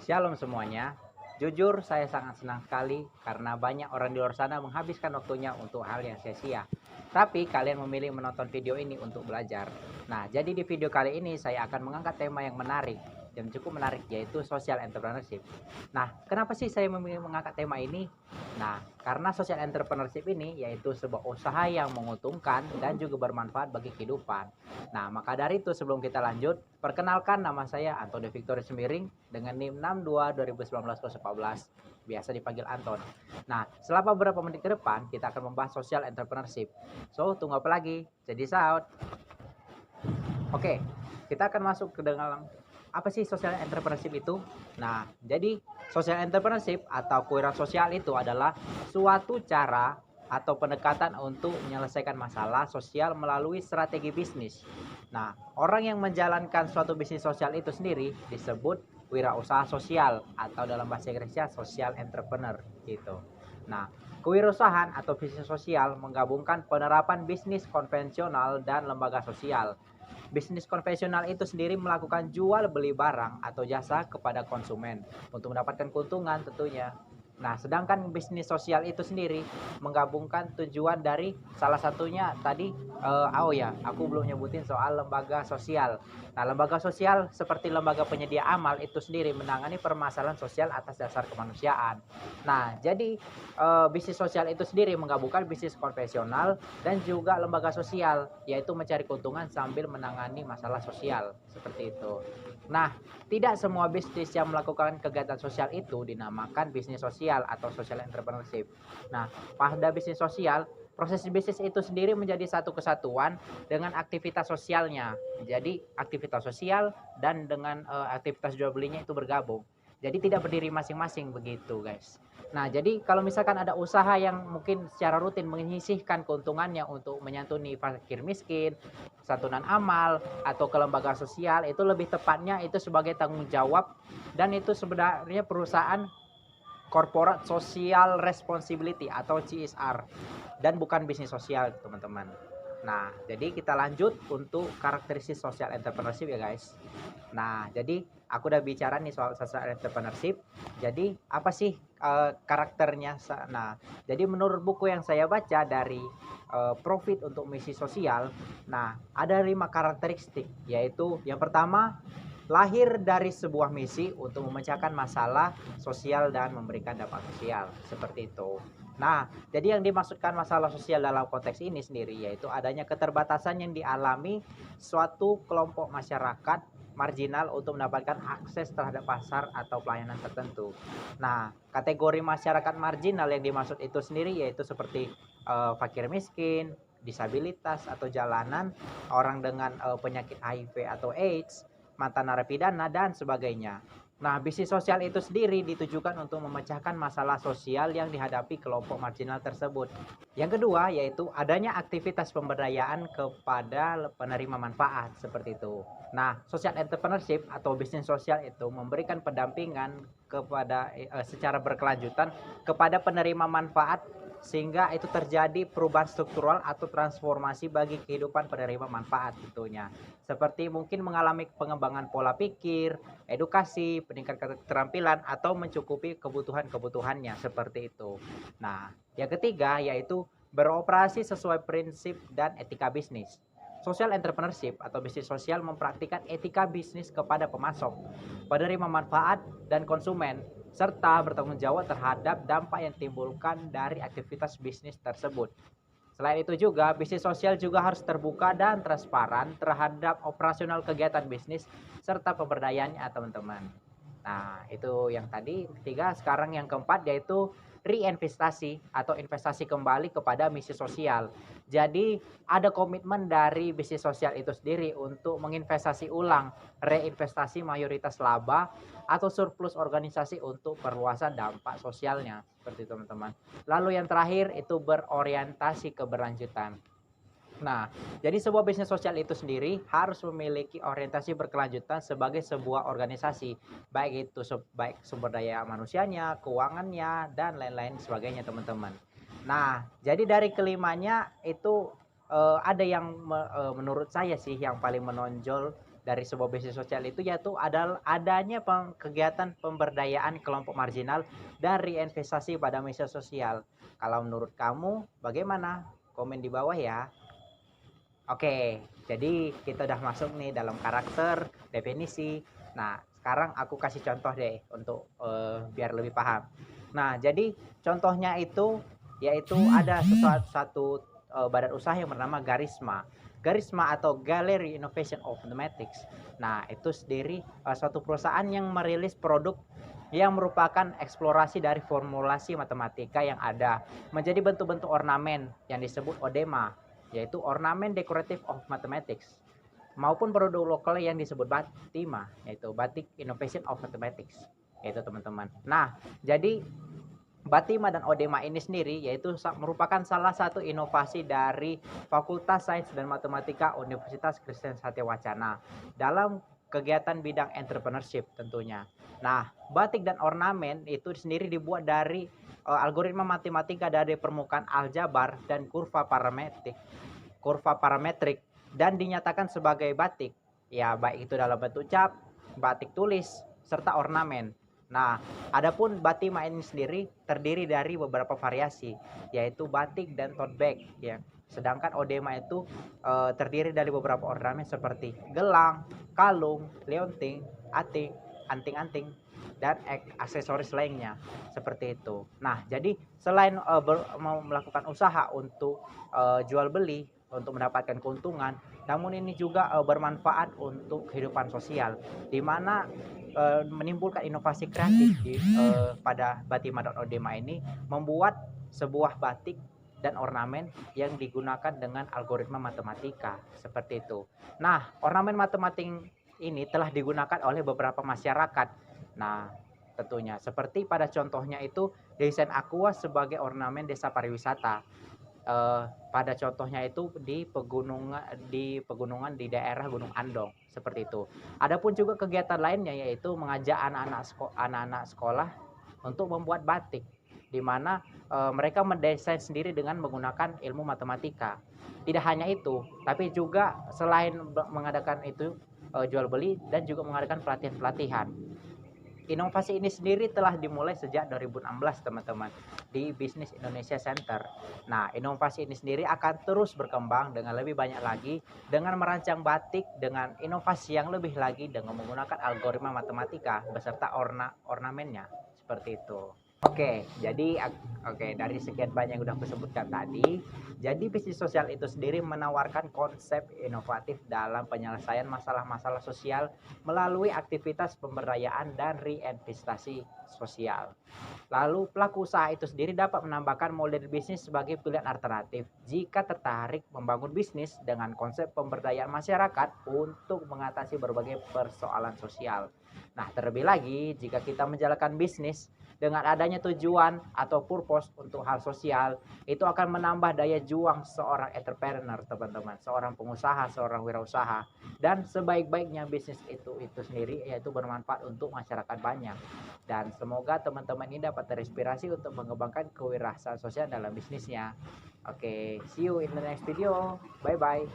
Shalom semuanya. Jujur saya sangat senang sekali karena banyak orang di luar sana menghabiskan waktunya untuk hal yang sia-sia. Tapi kalian memilih menonton video ini untuk belajar. Nah, jadi di video kali ini saya akan mengangkat tema yang menarik dan cukup menarik, yaitu social entrepreneurship. Nah, kenapa sih saya memilih mengangkat tema ini? Nah, karena social entrepreneurship ini yaitu sebuah usaha yang menguntungkan dan juga bermanfaat bagi kehidupan. Nah, maka dari itu sebelum kita lanjut, perkenalkan nama saya Antoni Victor Semiring dengan NIM 62 2019 biasa dipanggil Anton. Nah, selama beberapa menit ke depan kita akan membahas social entrepreneurship. So, tunggu apa lagi? Jadi saut. Oke, kita akan masuk ke dalam apa sih social entrepreneurship itu? Nah, jadi social entrepreneurship atau kewirausahaan sosial itu adalah suatu cara atau pendekatan untuk menyelesaikan masalah sosial melalui strategi bisnis. Nah, orang yang menjalankan suatu bisnis sosial itu sendiri disebut wirausaha sosial atau dalam bahasa Inggrisnya social entrepreneur gitu. Nah, kewirausahaan atau bisnis sosial menggabungkan penerapan bisnis konvensional dan lembaga sosial. Bisnis konvensional itu sendiri melakukan jual beli barang atau jasa kepada konsumen untuk mendapatkan keuntungan tentunya. Nah, sedangkan bisnis sosial itu sendiri menggabungkan tujuan dari salah satunya tadi aku belum nyebutin soal lembaga sosial. Nah, lembaga sosial seperti lembaga penyedia amal itu sendiri menangani permasalahan sosial atas dasar kemanusiaan. Nah, jadi bisnis sosial itu sendiri menggabungkan bisnis konvensional dan juga lembaga sosial, yaitu mencari keuntungan sambil menangani masalah sosial, seperti itu. Nah, tidak semua bisnis yang melakukan kegiatan sosial itu dinamakan bisnis sosial atau social entrepreneurship. Nah, pada bisnis sosial, proses bisnis itu sendiri menjadi satu kesatuan dengan aktivitas sosialnya. Jadi, aktivitas sosial dan dengan aktivitas jual belinya itu bergabung. Jadi tidak berdiri masing-masing begitu, guys. Nah, jadi kalau misalkan ada usaha yang mungkin secara rutin menyisihkan keuntungannya untuk menyantuni fakir miskin, santunan amal, atau ke lembaga sosial, itu lebih tepatnya itu sebagai tanggung jawab dan itu sebenarnya perusahaan corporate social responsibility atau CSR dan bukan bisnis sosial, teman-teman. Nah, jadi kita lanjut untuk karakteristik social entrepreneurship ya, guys. Nah, jadi aku udah bicara nih soal social entrepreneurship. Jadi apa sih karakternya? Nah, jadi menurut buku yang saya baca dari Profit untuk Misi Sosial, nah ada 5 karakteristik, yaitu yang pertama lahir dari sebuah misi untuk memecahkan masalah sosial dan memberikan dampak sosial, seperti itu. Nah, jadi yang dimaksudkan masalah sosial dalam konteks ini sendiri yaitu adanya keterbatasan yang dialami suatu kelompok masyarakat marginal untuk mendapatkan akses terhadap pasar atau pelayanan tertentu. Nah, kategori masyarakat marginal yang dimaksud itu sendiri yaitu seperti fakir miskin, disabilitas atau jalanan, orang dengan penyakit HIV atau AIDS, mantan narapidana dan sebagainya. Nah, bisnis sosial itu sendiri ditujukan untuk memecahkan masalah sosial yang dihadapi kelompok marginal tersebut. Yang kedua yaitu adanya aktivitas pemberdayaan kepada penerima manfaat, seperti itu. Nah, social entrepreneurship atau bisnis sosial itu memberikan pendampingan kepada secara berkelanjutan kepada penerima manfaat sehingga itu terjadi perubahan struktural atau transformasi bagi kehidupan penerima manfaat tentunya. Seperti mungkin mengalami pengembangan pola pikir, edukasi, peningkatan keterampilan atau mencukupi kebutuhan-kebutuhannya, seperti itu. Nah, yang ketiga yaitu beroperasi sesuai prinsip dan etika bisnis. Social entrepreneurship atau bisnis sosial mempraktikkan etika bisnis kepada pemasok, penerima manfaat, dan konsumen, serta bertanggung jawab terhadap dampak yang ditimbulkan dari aktivitas bisnis tersebut. Selain itu juga, bisnis sosial juga harus terbuka dan transparan terhadap operasional kegiatan bisnis serta pemberdayaannya, teman-teman. Nah, itu yang tadi ketiga. Sekarang yang keempat yaitu reinvestasi atau investasi kembali kepada misi sosial. Jadi ada komitmen dari bisnis sosial itu sendiri untuk menginvestasi ulang, reinvestasi mayoritas laba atau surplus organisasi untuk perluasan dampak sosialnya, seperti itu, teman-teman. Lalu yang terakhir itu berorientasi keberlanjutan. Nah, jadi sebuah bisnis sosial itu sendiri harus memiliki orientasi berkelanjutan sebagai sebuah organisasi, baik itu baik sumber daya manusianya, keuangannya, dan lain-lain sebagainya, teman-teman. Nah, jadi dari kelimanya itu ada yang menurut saya sih yang paling menonjol dari sebuah bisnis sosial itu yaitu adanya kegiatan pemberdayaan kelompok marginal dan reinvestasi pada media sosial. Kalau menurut kamu bagaimana? Komen di bawah ya. Oke, jadi kita udah masuk nih dalam karakter, definisi. Nah, sekarang aku kasih contoh deh untuk biar lebih paham. Nah, jadi contohnya itu yaitu ada satu badan usaha yang bernama Garisma. Garisma atau Gallery Innovation of Mathematics. Nah, itu sendiri suatu perusahaan yang merilis produk yang merupakan eksplorasi dari formulasi matematika yang ada menjadi bentuk-bentuk ornamen yang disebut odema, yaitu ornamen decorative of mathematics, maupun produk lokal yang disebut Batima, yaitu Batik Innovation of Mathematics, yaitu teman-teman. Nah, jadi Batima dan Odema ini sendiri yaitu merupakan salah satu inovasi dari Fakultas Sains dan Matematika Universitas Kristen Satya Wacana dalam kegiatan bidang entrepreneurship tentunya. Nah, batik dan ornamen itu sendiri dibuat dari algoritma matematika dari permukaan aljabar dan kurva parametrik dan dinyatakan sebagai batik. Ya, baik itu dalam bentuk cap, batik tulis, serta ornamen. Nah, adapun batima ini sendiri terdiri dari beberapa variasi, yaitu batik dan tote bag ya. Sedangkan odema itu terdiri dari beberapa ornamen seperti gelang, kalung, leonting, ating, anting-anting, dan aksesoris lainnya seperti itu. Nah, jadi selain mau melakukan usaha untuk jual beli untuk mendapatkan keuntungan, namun ini juga bermanfaat untuk kehidupan sosial, di mana menimbulkan inovasi kreatif pada Batima dan Odema ini membuat sebuah batik dan ornamen yang digunakan dengan algoritma matematika seperti itu. Nah, ornamen matematik ini telah digunakan oleh beberapa masyarakat. Nah, tentunya seperti pada contohnya itu desain aqua sebagai ornamen desa pariwisata. Pada contohnya itu di pegunungan di daerah Gunung Andong seperti itu. Adapun juga kegiatan lainnya yaitu mengajak anak-anak sekolah untuk membuat batik, di mana mereka mendesain sendiri dengan menggunakan ilmu matematika. Tidak hanya itu, tapi juga selain mengadakan itu jual beli dan juga mengadakan pelatihan-pelatihan. Inovasi ini sendiri telah dimulai sejak 2016 teman-teman di Bisnis Indonesia Center. Nah, inovasi ini sendiri akan terus berkembang dengan lebih banyak lagi dengan merancang batik dengan inovasi yang lebih lagi dengan menggunakan algoritma matematika beserta ornamennya seperti itu. Oke, dari sekian banyak yang udah aku sebutkan tadi, jadi bisnis sosial itu sendiri menawarkan konsep inovatif dalam penyelesaian masalah-masalah sosial melalui aktivitas pemberdayaan dan reinvestasi sosial. Lalu pelaku usaha itu sendiri dapat menambahkan model bisnis sebagai pilihan alternatif jika tertarik membangun bisnis dengan konsep pemberdayaan masyarakat untuk mengatasi berbagai persoalan sosial. Nah, terlebih lagi jika kita menjalankan bisnis dengan adanya tujuan atau purpose untuk hal sosial, itu akan menambah daya juang seorang entrepreneur, teman-teman, seorang pengusaha, seorang wirausaha. Dan sebaik-baiknya bisnis itu sendiri yaitu bermanfaat untuk masyarakat banyak. Dan semoga teman-teman ini dapat terinspirasi untuk mengembangkan kewirausahaan sosial dalam bisnisnya. Oke, see you in the next video. Bye bye.